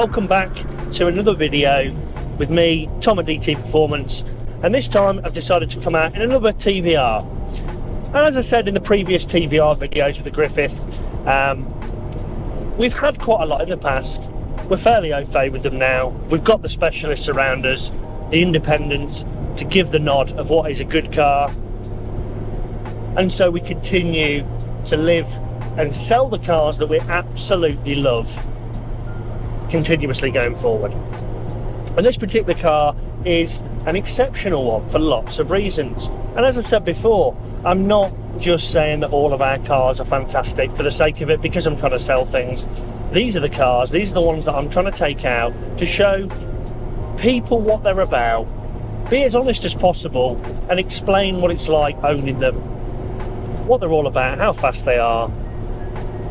welcome back to another video with me, Tom at DT Performance, and this time I've decided to come out in another TVR. And as I said in the previous TVR videos with the Griffith, we've had quite a lot in the past. We're fairly au fait with them now. We've got the specialists around us, the independents, to give the nod of what is a good car, and so we continue to live and sell the cars that we absolutely love continuously going forward. And this particular car is an exceptional one for lots of reasons. And as I've said before, I'm not just saying that all of our cars are fantastic for the sake of it because I'm trying to sell things. These are the cars, these are the ones that I'm trying to take out to show people what they're about, be as honest as possible, and explain what it's like owning them, what they're all about, how fast they are,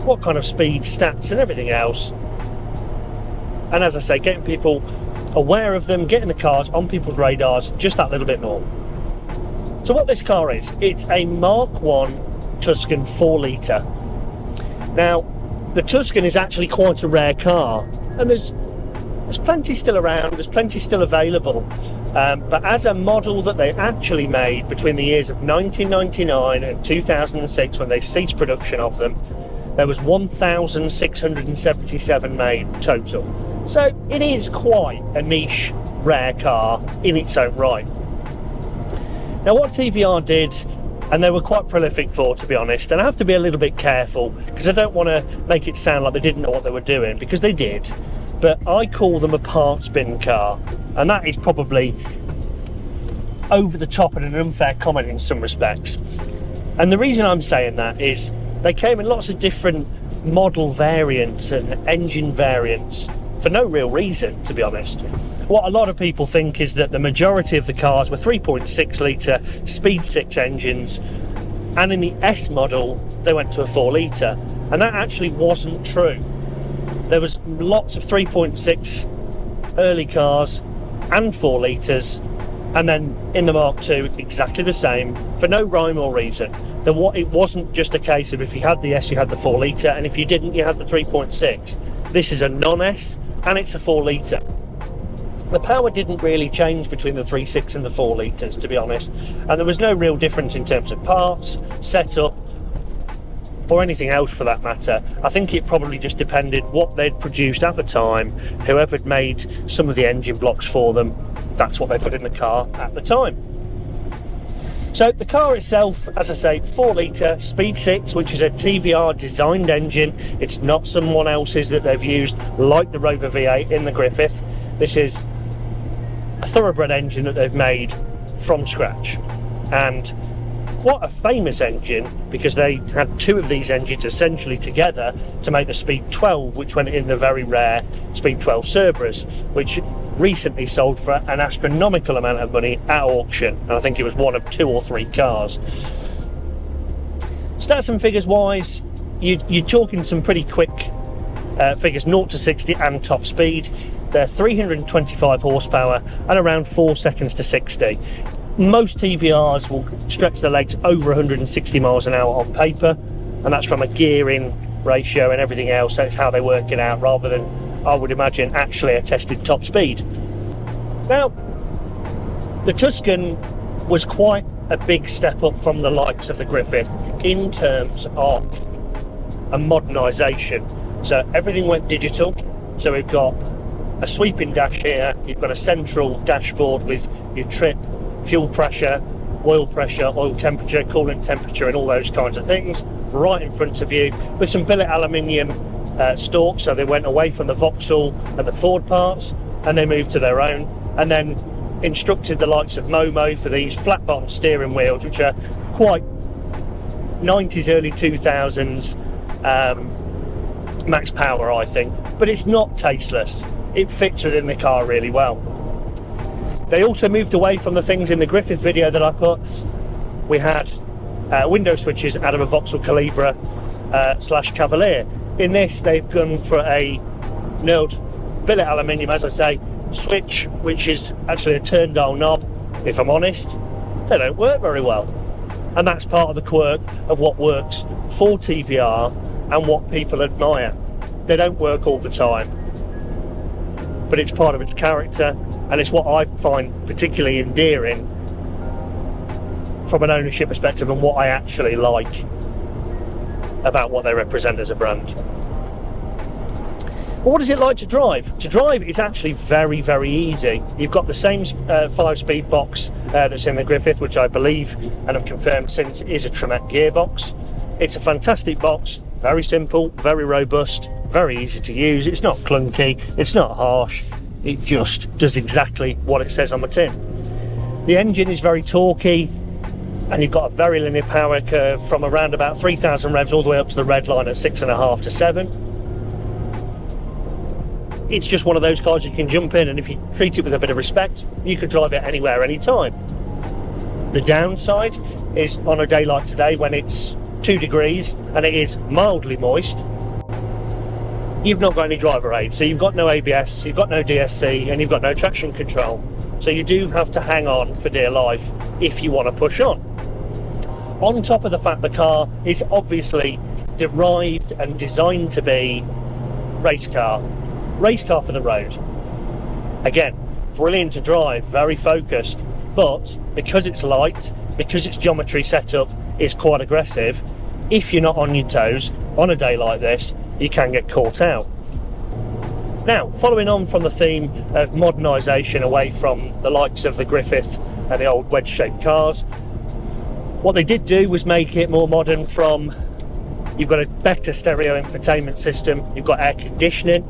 what kind of speed, stats and everything else. And as I say, getting people aware of them, getting the cars on people's radars just that little bit more. So what this car is, it's a Mark I Tuscan 4 litre. Now, the Tuscan is actually quite a rare car, and there's plenty still around, there's plenty still available, but as a model that they actually made between the years of 1999 and 2006, when they ceased production of them, there was 1,677 made total. So it is quite a niche, rare car in its own right. Now what TVR did, and they were quite prolific for, to be honest, and I have to be a little bit careful because I don't want to make it sound like they didn't know what they were doing, because they did, but I call them a parts bin car, and that is probably over the top and an unfair comment in some respects. And the reason I'm saying that is they came in lots of different model variants and engine variants for no real reason, to be honest. What a lot of people think is that the majority of the cars were 3.6 litre speed 6 engines, and in the S model they went to a 4 litre, and that actually wasn't true. There was lots of 3.6 early cars and 4 litres, and then in the Mark II exactly the same, for no rhyme or reason. It wasn't just a case of if you had the S you had the 4 litre, and if you didn't you had the 3.6. This is a non-S and it's a 4 litre. The power didn't really change between the 3.6 and the 4 litres, to be honest, and there was no real difference in terms of parts, setup, or anything else for that matter. I think it probably just depended what they'd produced at the time. Whoever had made some of the engine blocks for them, that's what they put in the car at the time. So the car itself, as I say, 4 litre speed 6, which is a TVR designed engine. It's not someone else's that they've used like the Rover V8 in the Griffith. This is a thoroughbred engine that they've made from scratch, and quite a famous engine because they had two of these engines essentially together to make the Speed 12, which went in the very rare Speed 12 Cerberus, which recently sold for an astronomical amount of money at auction, and I think it was one of 2 or 3 cars. Stats and figures wise, you're talking some pretty quick figures, 0 to 60 and top speed. They're 325 horsepower and around 4 seconds to 60. Most TVRs will stretch their legs over 160 miles an hour on paper, and that's from a gearing ratio and everything else. That's how they work it out, rather than, I would imagine, actually a tested top speed. Now, the Tuscan was quite a big step up from the likes of the Griffith in terms of a modernisation. So everything went digital. So we've got a sweeping dash here, you've got a central dashboard with your trip, fuel pressure, oil temperature, coolant temperature and all those kinds of things right in front of you, with some billet aluminium stalks, so they went away from the Vauxhall and the Ford parts and they moved to their own, and then instructed the likes of Momo for these flat bottom steering wheels, which are quite 90s, early 2000s max power, I think, but it's not tasteless. It fits within the car really well. They also moved away from the things in the Griffith video that I put. We had window switches out of a Vauxhall Calibra / Cavalier. In this, they've gone for a milled billet aluminium, as I say, switch, which is actually a turn dial knob. If I'm honest, they don't work very well. And that's part of the quirk of what works for TVR and what people admire. They don't work all the time. but it's part of its character, and it's what I find particularly endearing from an ownership perspective, and what I actually like about what they represent as a brand. But what is it like to drive? To drive is actually very, very easy. You've got the same 5-speed box that's in the Griffith, which I believe and have confirmed since is a Tremec gearbox. It's a fantastic box, very simple, very robust, very easy to use. It's not clunky, it's not harsh, it just does exactly what it says on the tin. The engine is very torquey, and you've got a very linear power curve from around about 3,000 revs all the way up to the red line at 6.5 to 7. It's just one of those cars you can jump in, and if you treat it with a bit of respect, you could drive it anywhere, anytime. The downside is on a day like today, when it's 2 degrees and it is mildly moist, you've not got any driver aid. So you've got no ABS, you've got no DSC, and you've got no traction control. So you do have to hang on for dear life if you want to push on. On top of the fact the car is obviously derived and designed to be race car for the road. Again, brilliant to drive, very focused, but because it's light, because its geometry setup is quite aggressive, if you're not on your toes on a day like this, you can get caught out. Now, following on from the theme of modernisation away from the likes of the Griffith and the old wedge-shaped cars, what they did do was make it more modern. From, you've got a better stereo infotainment system, you've got air conditioning,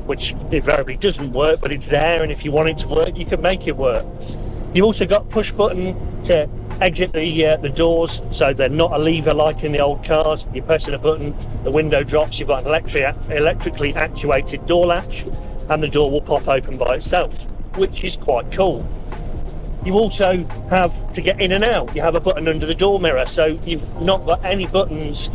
which invariably doesn't work, but it's there, and if you want it to work, you can make it work. You've also got push button to exit the doors, so they're not a lever like in the old cars. You're pressing a button, the window drops, you've got an electrically actuated door latch, and the door will pop open by itself, which is quite cool. You also have, to get in and out, you have a button under the door mirror, so you've not got any buttons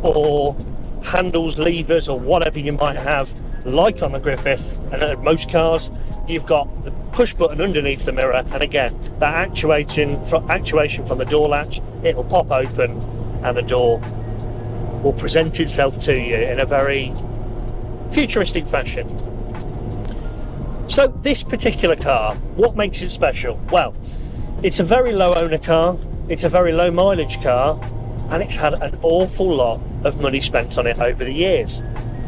or handles, levers, or whatever you might have like on the Griffith and most cars. You've got the push button underneath the mirror, and again, that actuation from the door latch, it will pop open and the door will present itself to you in a very futuristic fashion. So this particular car, what makes it special? Well, it's a very low owner car, it's a very low mileage car, and it's had an awful lot of money spent on it over the years.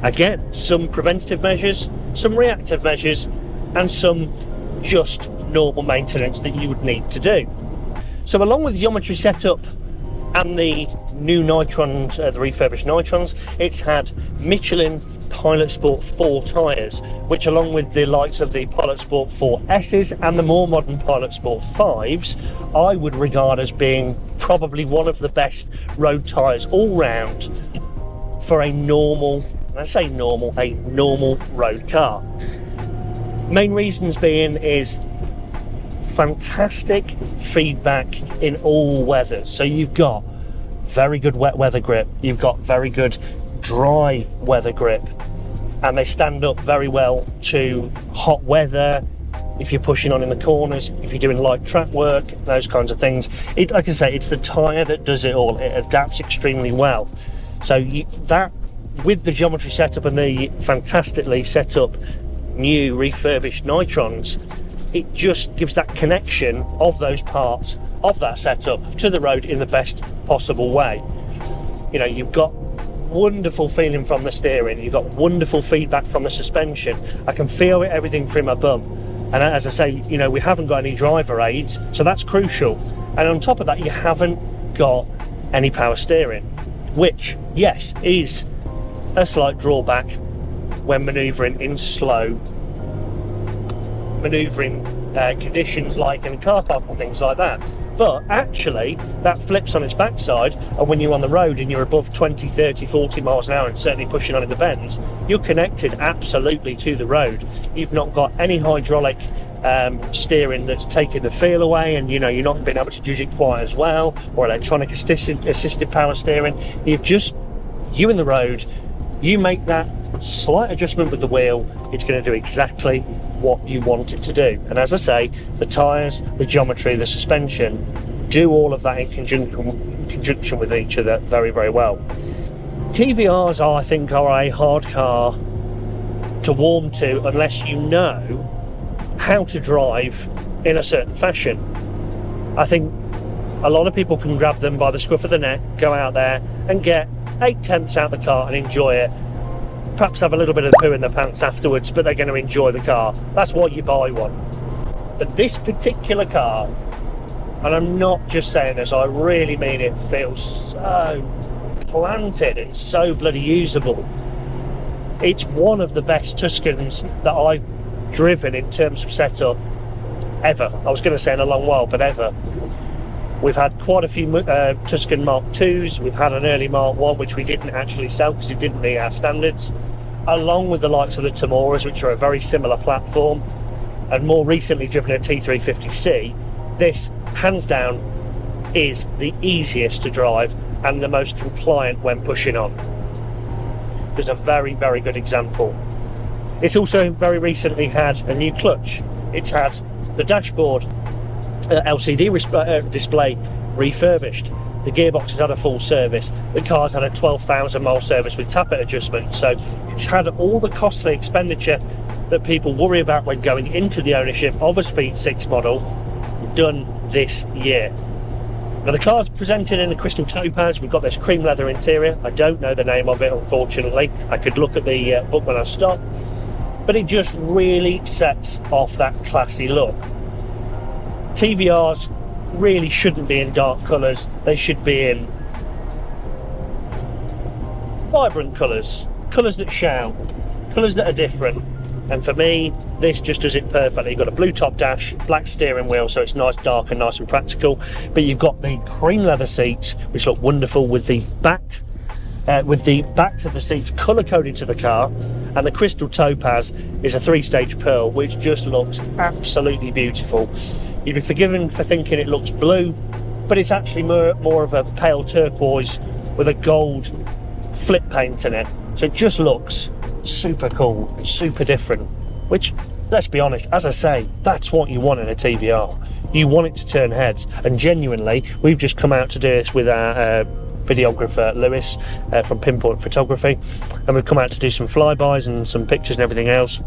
Again, some preventative measures, some reactive measures, and some just normal maintenance that you would need to do. So along with the geometry setup and the new Nitrons, the refurbished Nitrons, it's had Michelin Pilot Sport 4 tyres, which along with the likes of the Pilot Sport 4S's and the more modern Pilot Sport 5s, I would regard as being probably one of the best road tyres all round for a normal, and I say normal, a normal road car. Main reasons being is fantastic feedback in all weathers. So you've got very good wet weather grip, you've got very good dry weather grip, and they stand up very well to hot weather. If you're pushing on in the corners, if you're doing light track work, those kinds of things. Like I say, it's the tyre that does it all. It adapts extremely well. So that, with the geometry setup and the fantastically set up new refurbished Nitrons, it just gives that connection of those parts of that setup to the road in the best possible way. You know, you've got wonderful feeling from the steering, you've got wonderful feedback from the suspension. I can feel everything through my bum, and as I say, you know, we haven't got any driver aids, so that's crucial. And on top of that, you haven't got any power steering, which, yes, is a slight drawback when manoeuvring in slow manoeuvring conditions, like in a car park and things like that. But actually, that flips on its backside, and when you're on the road and you're above 20, 30, 40 miles an hour and certainly pushing on in the bends, you're connected absolutely to the road. You've not got any hydraulic steering that's taking the feel away, and you know, you're not being able to judge it quite as well, or electronic assisted power steering. You've just, you in the road, you make that slight adjustment with the wheel, it's going to do exactly what you want it to do. And as I say, the tyres, the geometry, the suspension do all of that in conjunction with each other very, very well. TVRs, I think, are a hard car to warm to unless you know how to drive in a certain fashion. I think a lot of people can grab them by the scruff of the neck, go out there and get 8/10 out of the car and enjoy it. Perhaps have a little bit of poo in their pants afterwards, but they're going to enjoy the car. That's why you buy one. But this particular car, and I'm not just saying this, I really mean it, feels so planted, it's so bloody usable. It's one of the best Tuscans that I've driven in terms of setup ever. I was going to say in a long while, but ever. We've had quite a few Tuscan Mark IIs, we've had an early Mark I which we didn't actually sell because it didn't meet our standards, along with the likes of the Timuras, which are a very similar platform, and more recently driven a T350C. This, hands down, is the easiest to drive and the most compliant when pushing on. There's a very, very good example. It's also very recently had a new clutch. It's had the dashboard LCD display refurbished. The gearbox has had a full service. The car's had a 12,000 mile service with tappet adjustment. So it's had all the costly expenditure that people worry about when going into the ownership of a Speed 6 model done this year. Now the car's presented in a crystal topaz. We've got this cream leather interior. I don't know the name of it, unfortunately. I could look at the book when I stop, but it just really sets off that classy look. TVRs really shouldn't be in dark colours. They should be in vibrant colours, colours that shout, colours that are different. And for me, this just does it perfectly. You've got a blue top dash, black steering wheel, so it's nice, dark and nice and practical. But you've got the cream leather seats, which look wonderful with the backs of the seats colour-coded to the car, and the crystal topaz is a 3-stage pearl, which just looks absolutely beautiful. You'd be forgiven for thinking it looks blue, but it's actually more of a pale turquoise with a gold flip paint in it. So it just looks super cool, super different, which, let's be honest, as I say, that's what you want in a TVR. You want it to turn heads, and genuinely, we've just come out to do this with our videographer Lewis from Pinpoint Photography, and we've come out to do some flybys and some pictures and everything else.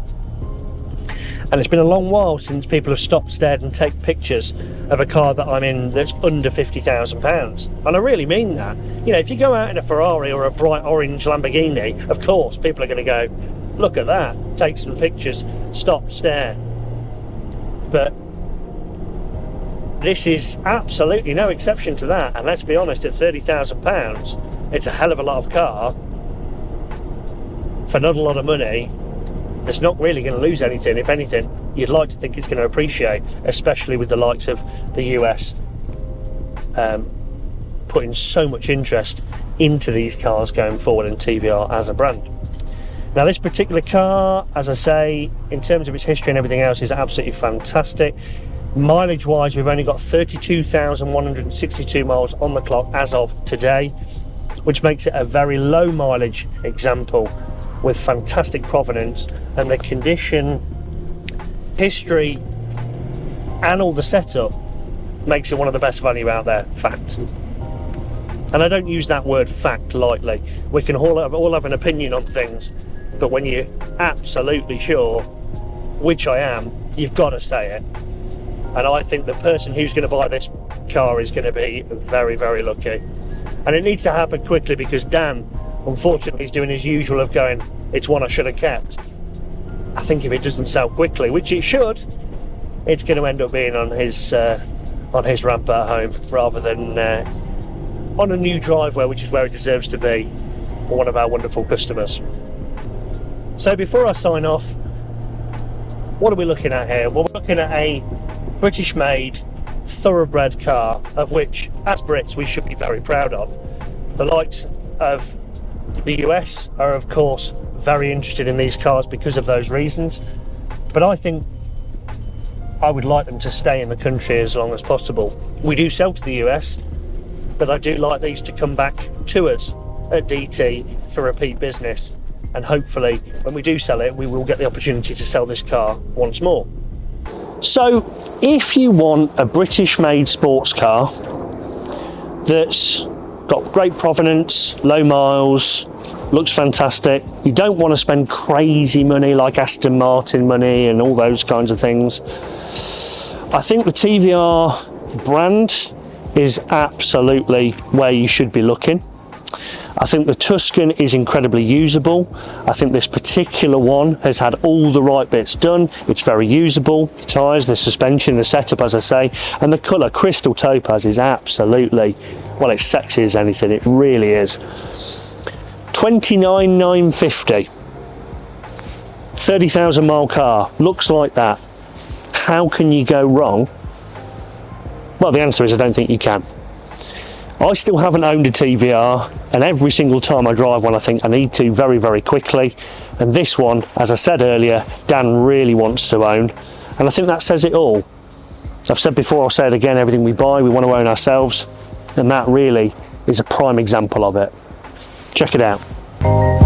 And it's been a long while since people have stopped, stared and take pictures of a car that I'm in that's under £50,000. And I really mean that. You know, if you go out in a Ferrari or a bright orange Lamborghini, of course people are going to go, look at that, take some pictures, stop, stare. But this is absolutely no exception to that. And let's be honest, at £30,000, it's a hell of a lot of car for not a lot of money. It's not really going to lose anything. If anything, you'd like to think it's going to appreciate, especially with the likes of the US putting so much interest into these cars going forward in TVR as a brand. Now this particular car, as I say, in terms of its history and everything else, is absolutely fantastic. Mileage wise, we've only got 32,162 miles on the clock as of today, which makes it a very low mileage example with fantastic provenance, and the condition, history and all the setup makes it one of the best value out there. Fact. And I don't use that word fact lightly. We can all have an opinion on things, but when you're absolutely sure, which I am, you've got to say it. And I think the person who's going to buy this car is going to be very, very lucky. And it needs to happen quickly, because Dan, unfortunately, is doing his usual of going, it's one I should have kept. I think if it doesn't sell quickly, which it should, it's going to end up being on his ramp at home rather than on a new driveway, which is where it deserves to be for one of our wonderful customers. So before I sign off, what are we looking at here? Well, we're looking at a British-made thoroughbred car, of which, as Brits, we should be very proud of. The likes of the US are, of course, very interested in these cars because of those reasons, but I think I would like them to stay in the country as long as possible. We do sell to the US, but I do like these to come back to us at DT for repeat business, and hopefully when we do sell it, we will get the opportunity to sell this car once more. So if you want a British-made sports car that's got great provenance, low miles, looks fantastic. You don't want to spend crazy money like Aston Martin money and all those kinds of things. I think the TVR brand is absolutely where you should be looking. I think the Tuscan is incredibly usable. I think this particular one has had all the right bits done. It's very usable. The tyres, the suspension, the setup, as I say, and the colour, crystal topaz, is absolutely, well, it's sexy as anything. It really is. 29,950. 30,000 mile car. Looks like that. How can you go wrong? Well, the answer is I don't think you can. I still haven't owned a TVR, and every single time I drive one I think I need to very, very quickly. And this one, as I said earlier, Dan really wants to own, and I think that says it all. I've said before, I'll say it again, everything we buy we want to own ourselves, and that really is a prime example of it. Check it out.